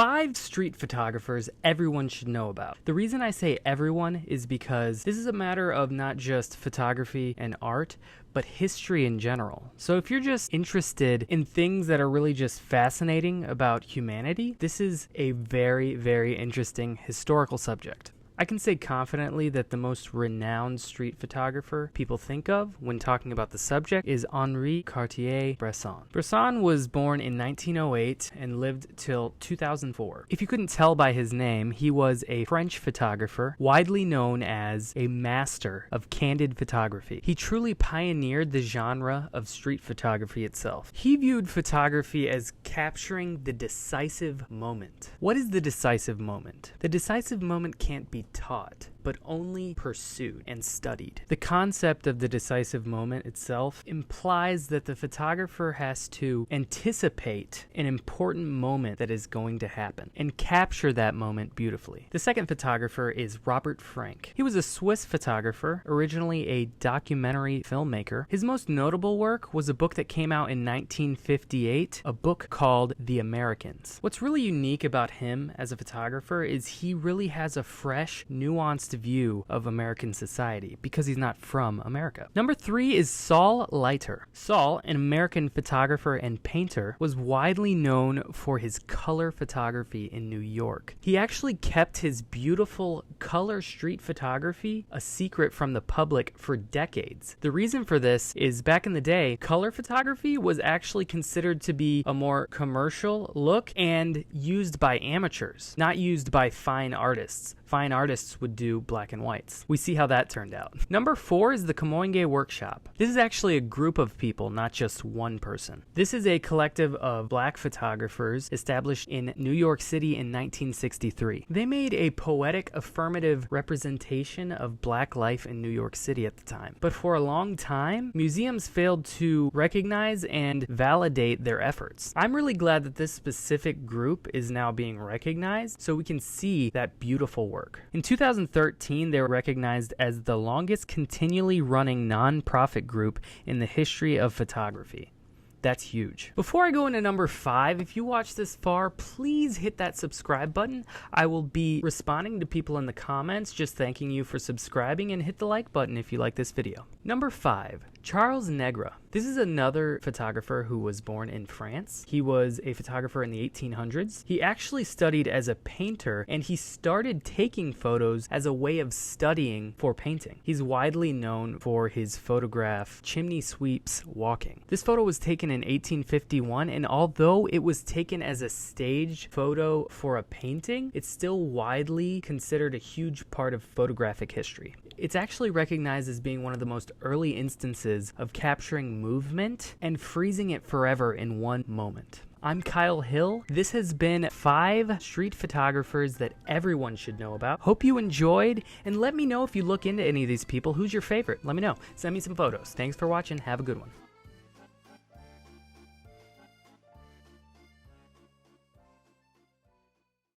5 street photographers everyone should know about. The reason I say everyone is because this is a matter of not just photography and art, but history in general. So if you're just interested in things that are really just fascinating about humanity, this is a very, very interesting historical subject. I can say confidently that the most renowned street photographer people think of when talking about the subject is Henri Cartier-Bresson. Bresson was born in 1908 and lived till 2004. If you couldn't tell by his name, he was a French photographer widely known as a master of candid photography. He truly pioneered the genre of street photography itself. He viewed photography as capturing the decisive moment. What is the decisive moment? The decisive moment can't be taught, but only pursued and studied. The concept of the decisive moment itself implies that the photographer has to anticipate an important moment that is going to happen and capture that moment beautifully. The second photographer is Robert Frank. He was a Swiss photographer, originally a documentary filmmaker. His most notable work was a book that came out in 1958, a book called The Americans. What's really unique about him as a photographer is he really has a fresh, nuanced view of American society because he's not from America. Number 3 is Saul Lieter. Saul, an American photographer and painter, was widely known for his color photography in New York. He actually kept his beautiful color street photography a secret from the public for decades. The reason for this is back in the day, color photography was actually considered to be a more commercial look and used by amateurs, not used by fine artists. Fine artists would do black and whites. We see how that turned out. Number 4 is the Kamoinge Workshop. This is actually a group of people, not just one person. This is a collective of black photographers established in New York City in 1963. They made a poetic, affirmative representation of black life in New York City at the time. But for a long time, museums failed to recognize and validate their efforts. I'm really glad that this specific group is now being recognized so we can see that beautiful work. In 2013, they were recognized as the longest continually running non-profit group in the history of photography. That's huge. Before I go into number 5, if you watch this far, please hit that subscribe button. I will be responding to people in the comments just thanking you for subscribing, and hit the like button if you like this video. Number 5, Charles Nègre. This is another photographer who was born in France. He was a photographer in the 1800s. He actually studied as a painter, and he started taking photos as a way of studying for painting. He's widely known for his photograph, Chimney Sweeps Walking. This photo was taken in 1851, and although it was taken as a stage photo for a painting, it's still widely considered a huge part of photographic history. It's actually recognized as being one of the most early instances of capturing movement and freezing it forever in one moment. I'm Kyle Hill. This has been 5 street photographers that everyone should know about. Hope you enjoyed, and let me know if you look into any of these people. Who's your favorite? Let me know. Send me some photos. Thanks for watching. Have a good one.